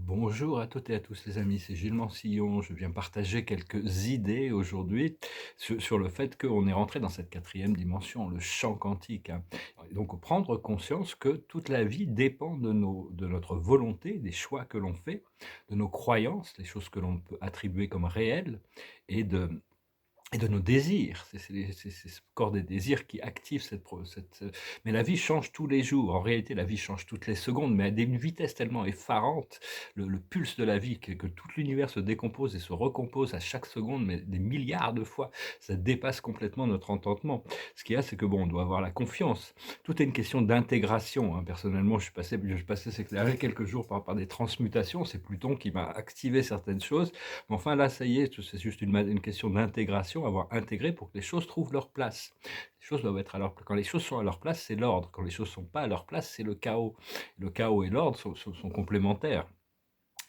Bonjour à toutes et à tous les amis, c'est Gilles Mansillon. Je viens partager quelques idées aujourd'hui sur le fait qu'on est rentré dans cette quatrième dimension, le champ quantique, hein. Et donc prendre conscience que toute la vie dépend de notre volonté, des choix que l'on fait, de nos croyances, les choses que l'on peut attribuer comme réelles, et de nos désirs. C'est ce corps des désirs qui active mais la vie change tous les jours. En réalité, la vie change toutes les secondes, mais à une vitesse tellement effarante, le pulse de la vie, que tout l'univers se décompose et se recompose à chaque seconde, mais des milliards de fois. Ça dépasse complètement notre entendement. Ce qu'il y a, c'est que bon, on doit avoir la confiance. Tout est une question d'intégration, hein. Personnellement, je passais ces derniers quelques jours par des transmutations. C'est Pluton qui m'a activé certaines choses. Mais enfin, là, ça y est, c'est juste une question d'intégration, avoir intégré pour que les choses trouvent leur place. Les choses doivent être à leur Quand les choses sont à leur place, c'est l'ordre. Quand les choses ne sont pas à leur place, c'est le chaos. Le chaos et l'ordre sont complémentaires.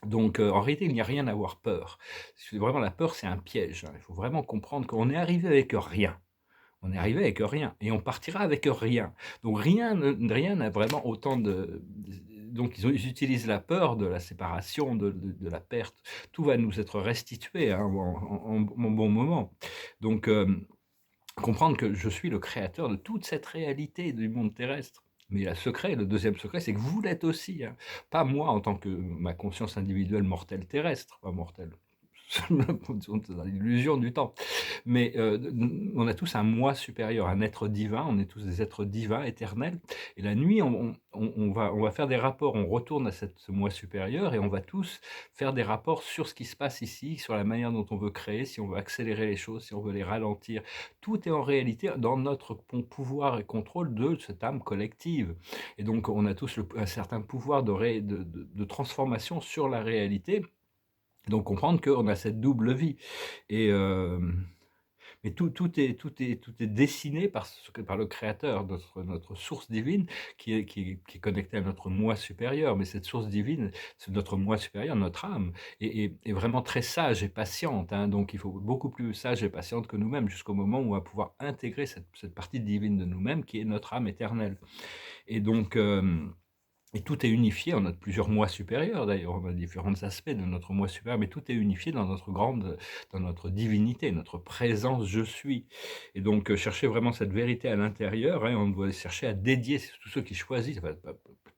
Donc, en réalité, il n'y a rien à avoir peur. C'est vraiment, la peur, c'est un piège, hein. Il faut vraiment comprendre qu'on est arrivé avec rien. On est arrivé avec rien et on partira avec rien. Donc rien n'a vraiment autant donc ils utilisent la peur de la séparation, de la perte. Tout va nous être restitué, hein, en bon moment. Donc, comprendre que je suis le créateur de toute cette réalité du monde terrestre. Mais le deuxième secret, c'est que vous l'êtes aussi, hein. Pas moi en tant que ma conscience individuelle mortelle terrestre, pas mortelle, dans l'illusion du temps. Mais on a tous un moi supérieur, un être divin, on est tous des êtres divins, éternels. Et la nuit, on va faire des rapports, on retourne à ce moi supérieur et on va tous faire des rapports sur ce qui se passe ici, sur la manière dont on veut créer, si on veut accélérer les choses, si on veut les ralentir. Tout est en réalité dans notre pouvoir et contrôle de cette âme collective. Et donc, on a tous un certain pouvoir de transformation sur la réalité. Donc, comprendre qu'on a cette double vie. Et mais tout est dessiné par le créateur, notre source divine qui est connectée à notre moi supérieur. Mais cette source divine, c'est notre moi supérieur, notre âme est vraiment très sage et patiente, hein. Donc il faut beaucoup plus sage et patiente que nous-mêmes, jusqu'au moment où on va pouvoir intégrer cette partie divine de nous-mêmes qui est notre âme éternelle. Et donc, et tout est unifié. On a plusieurs moi supérieurs d'ailleurs, on a différents aspects de notre moi supérieur, mais tout est unifié dans notre divinité, notre présence je suis. Et donc, chercher vraiment cette vérité à l'intérieur, hein, on doit chercher à dédier, c'est tous ceux qui choisissent, enfin,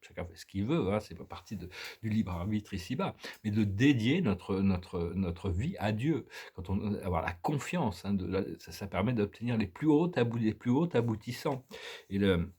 chacun fait ce qu'il veut, hein, c'est pas partie du libre arbitre ici-bas, mais de dédier notre vie à Dieu. Quand on avoir la confiance, hein, ça permet d'obtenir les plus hauts aboutissants. Et le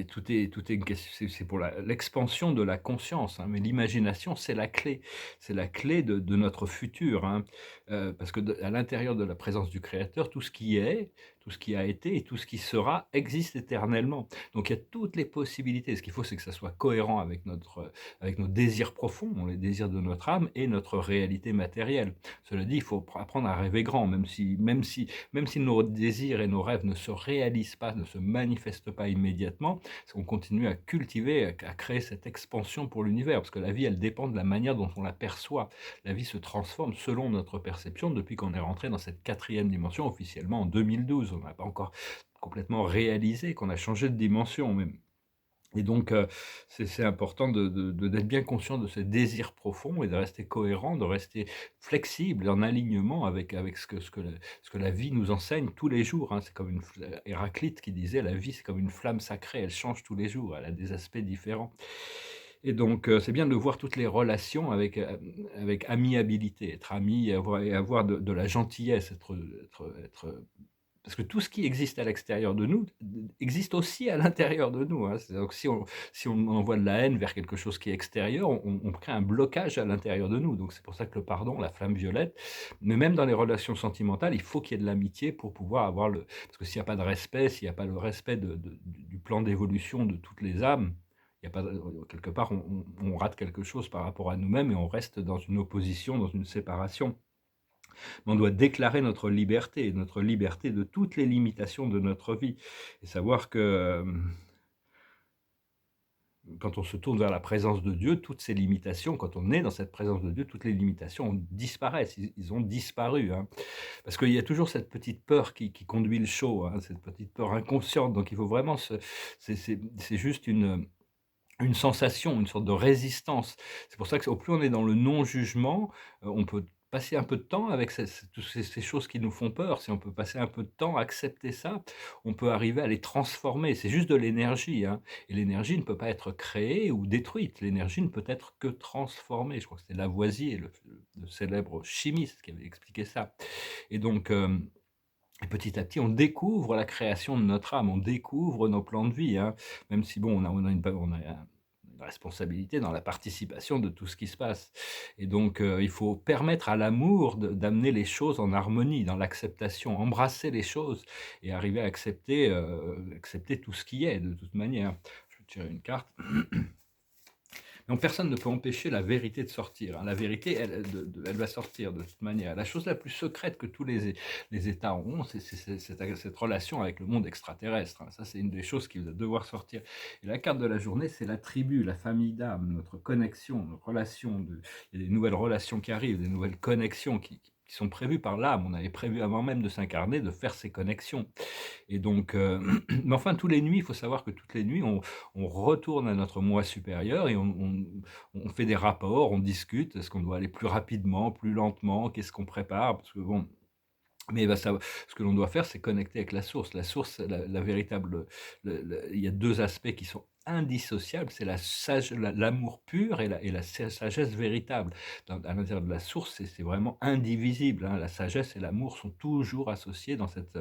tout est une ques c'est pour l'expansion de la conscience, hein, mais l'imagination, c'est la clé. C'est la clé de notre futur, hein, parce que à l'intérieur de la présence du créateur, tout ce qui est, tout ce qui a été et tout ce qui sera existe éternellement. Donc il y a toutes les possibilités. Ce qu'il faut, c'est que ça soit cohérent avec nos désirs profonds, les désirs de notre âme et notre réalité matérielle. Cela dit, il faut apprendre à rêver grand, même si nos désirs et nos rêves ne se réalisent pas, ne se manifestent pas immédiatement, si on continue à cultiver, à créer cette expansion pour l'univers, parce que la vie, elle dépend de la manière dont on la perçoit. La vie se transforme selon notre perception depuis qu'on est rentré dans cette quatrième dimension officiellement en 2012. On n'a pas encore complètement réalisé qu'on a changé de dimension, mais et donc, c'est important d'être bien conscient de ses désirs profonds et de rester cohérent, de rester flexible, en alignement avec ce que la vie nous enseigne tous les jours, hein. C'est comme Héraclite qui disait: «La vie, c'est comme une flamme sacrée, elle change tous les jours, elle a des aspects différents». Et donc, c'est bien de voir toutes les relations avec amiabilité, être ami et avoir de la gentillesse, être parce que tout ce qui existe à l'extérieur de nous, existe aussi à l'intérieur de nous, hein. C'est donc si on envoie de la haine vers quelque chose qui est extérieur, on crée un blocage à l'intérieur de nous. Donc c'est pour ça que le pardon, la flamme violette, mais même dans les relations sentimentales, il faut qu'il y ait de l'amitié pour pouvoir avoir parce que s'il y a pas de respect, s'il y a pas le respect du plan d'évolution de toutes les âmes, il y a pas de quelque part, on rate quelque chose par rapport à nous-mêmes et on reste dans une opposition, dans une séparation. Mais on doit déclarer notre liberté de toutes les limitations de notre vie et savoir que, quand on se tourne vers la présence de Dieu, toutes ces limitations, quand on est dans cette présence de Dieu, toutes les limitations disparaissent, ils ont disparu, hein. Parce qu'il y a toujours cette petite peur qui conduit le show, hein, cette petite peur inconsciente, donc il faut vraiment c'est juste une sensation, une sorte de résistance. C'est pour ça que au plus on est dans le non-jugement, on peut passer un peu de temps avec tous ces choses qui nous font peur. Si on peut passer un peu de temps à accepter ça, on peut arriver à les transformer. C'est juste de l'énergie, hein, et l'énergie ne peut pas être créée ou détruite. L'énergie ne peut être que transformée. Je crois que c'était Lavoisier, le célèbre chimiste qui avait expliqué ça, et donc et petit à petit, on découvre la création de notre âme, on découvre nos plans de vie, hein. Même si bon, on a une responsabilité dans la participation de tout ce qui se passe, et donc il faut permettre à l'amour d'amener les choses en harmonie, dans l'acceptation, embrasser les choses et arriver à accepter tout ce qui est de toute manière. Je vais tirer une carte. Donc personne ne peut empêcher la vérité de sortir, hein. La vérité, elle va sortir de toute manière. La chose la plus secrète que tous les États ont, c'est cette relation avec le monde extraterrestre, hein. Ça, c'est une des choses qui va devoir sortir. Et la carte de la journée, c'est la tribu, la famille d'âme, notre connexion, notre relation. Il y a des nouvelles relations qui arrivent, des nouvelles connexions qui sont prévues par l'âme. On avait prévu avant même de s'incarner, de faire ces connexions. Et donc, mais enfin, tous les nuits, il faut savoir que toutes les nuits, on retourne à notre moi supérieur et on fait des rapports, on discute. Est-ce qu'on doit aller plus rapidement, plus lentement? Qu'est-ce qu'on prépare? Parce que bon, mais bah, ça, ce que l'on doit faire, c'est connecter avec la source. La source, la véritable, il y a 2 aspects qui sont indissociables, c'est l'amour pur et la sagesse véritable. À l'intérieur de la source, c'est vraiment indivisible, hein. La sagesse et l'amour sont toujours associés dans cette,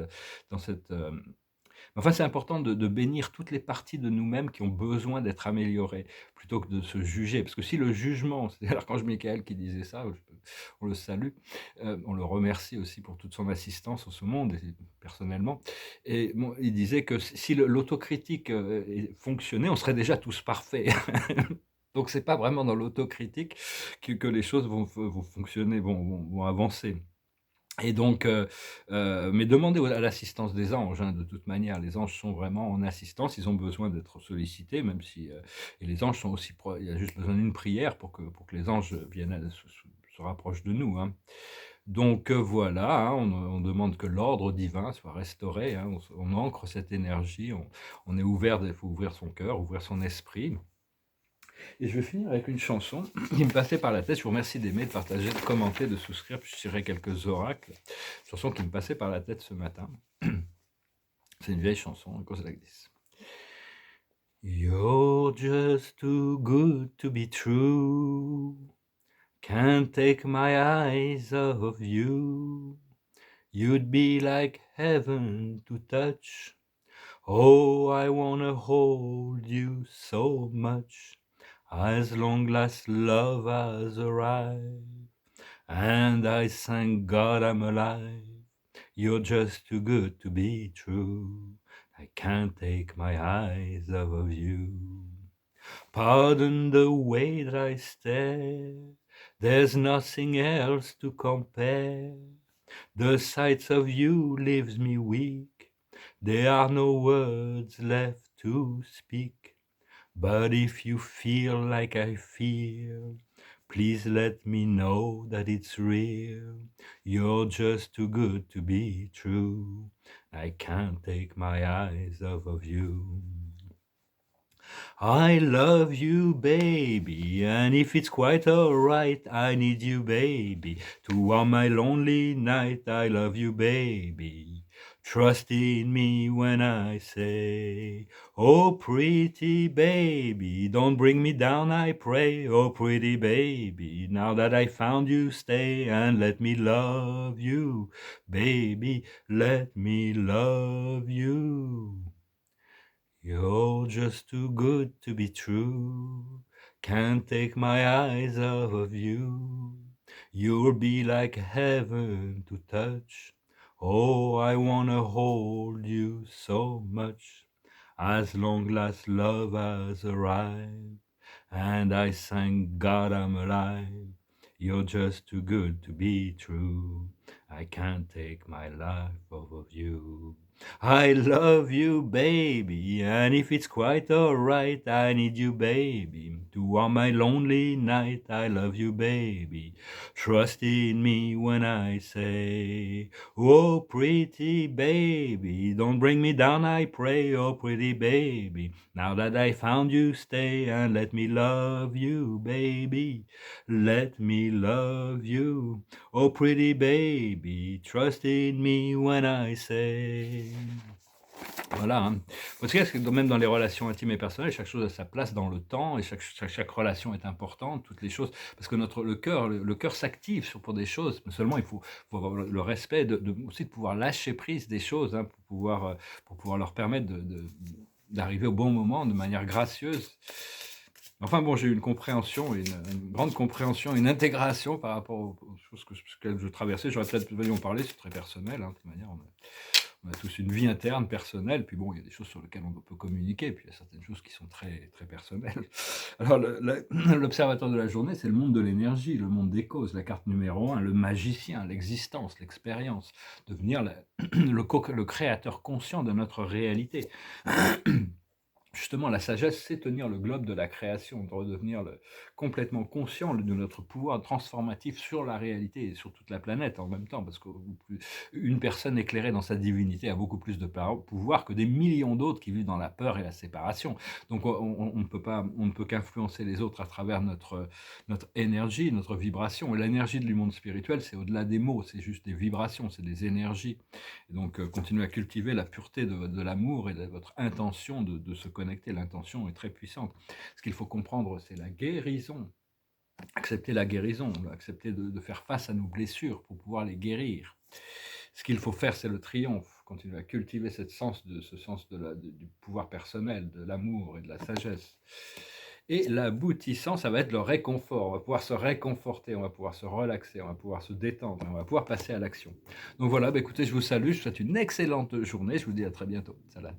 enfin, c'est important de bénir toutes les parties de nous-mêmes qui ont besoin d'être améliorées, plutôt que de se juger. Parce que si le jugement, c'est l'archange Michael qui disait ça, on le salue, on le remercie aussi pour toute son assistance en ce monde, et personnellement, et bon, il disait que si l'autocritique, fonctionnait, on serait déjà tous parfaits. Donc c'est pas vraiment dans l'autocritique que les choses vont fonctionner, vont avancer. Et donc, mais demandez à l'assistance des anges, hein, de toute manière. Les anges sont vraiment en assistance, ils ont besoin d'être sollicités, même si, et les anges sont aussi il y a juste besoin d'une prière pour que les anges viennent se rapprochent de nous, hein. Donc, voilà, hein, on demande que l'ordre divin soit restauré, hein, on ancre cette énergie, on est ouvert, il faut ouvrir son cœur, ouvrir son esprit. Et je vais finir avec une chanson qui me passait par la tête. Je vous remercie d'aimer, de partager, de commenter, de souscrire, puis je tirerai quelques oracles. Une chanson qui me passait par la tête ce matin. C'est une vieille chanson, it goes like this. You're just too good to be true. Can't take my eyes off you. You'd be like heaven to touch. Oh, I wanna hold you so much. As long as love has arrived, and I thank God I'm alive. You're just too good to be true. I can't take my eyes off of you. Pardon the way that I stare. There's nothing else to compare. The sight of you leaves me weak. There are no words left to speak. But if you feel like I feel, please let me know that it's real. You're just too good to be true. I can't take my eyes off of you. I love you, baby, and if it's quite alright, I need you, baby, to warm my lonely night. I love you, baby. Trust in me when I say, oh, pretty baby, don't bring me down, I pray. Oh, pretty baby, now that I found you, stay and let me love you, baby, let me love you. You're just too good to be true. Can't take my eyes off of you. You'll be like heaven to touch. Oh, I wanna hold you so much. As long as love has arrived, and I thank God I'm alive. You're just too good to be true. I can't take my life off of you. I love you, baby, and if it's quite alright, I need you, baby, to warm my lonely night. I love you, baby. Trust in me when I say, oh, pretty baby, don't bring me down, I pray, oh, pretty baby. Now that I found you, stay and let me love you, baby. Let me love you. Oh, pretty baby, trust in me when I say. Voilà, hein. Parce que même dans les relations intimes et personnelles, chaque chose a sa place dans le temps et chaque relation est importante, toutes les choses. Parce que le cœur s'active pour des choses, mais seulement faut avoir le respect aussi de pouvoir lâcher prise des choses, hein, pour pouvoir leur permettre d'arriver au bon moment de manière gracieuse. Enfin bon, j'ai eu une compréhension, une grande compréhension, une intégration par rapport aux choses que je traversais. J'aurais peut-être dû en parler, c'est très personnel, hein, de toute manière. On a tous une vie interne, personnelle, puis bon, il y a des choses sur lesquelles on peut communiquer, puis il y a certaines choses qui sont très, très personnelles. Alors, l'observateur de la journée, c'est le monde de l'énergie, le monde des causes, la carte numéro 1, le magicien, l'existence, l'expérience, devenir le créateur conscient de notre réalité. Justement, la sagesse, c'est tenir le globe de la création, de redevenir complètement conscient de notre pouvoir transformatif sur la réalité et sur toute la planète en même temps, parce qu'une personne éclairée dans sa divinité a beaucoup plus de pouvoir que des millions d'autres qui vivent dans la peur et la séparation. Donc on ne peut qu'influencer les autres à travers notre énergie, notre vibration. Et l'énergie du monde spirituel, c'est au-delà des mots, c'est juste des vibrations, c'est des énergies. Et donc continuez à cultiver la pureté de l'amour et de votre intention de se connecter. L'intention est très puissante. Ce qu'il faut comprendre, c'est la guérison. Accepter la guérison, accepter de faire face à nos blessures pour pouvoir les guérir. Ce qu'il faut faire, c'est le triomphe. Continuer à cultiver ce sens du pouvoir personnel, de l'amour et de la sagesse. Et l'aboutissant, ça va être le réconfort. On va pouvoir se réconforter, on va pouvoir se relaxer, on va pouvoir se détendre, on va pouvoir passer à l'action. Donc voilà, écoutez, je vous salue, je vous souhaite une excellente journée, je vous dis à très bientôt. Salam.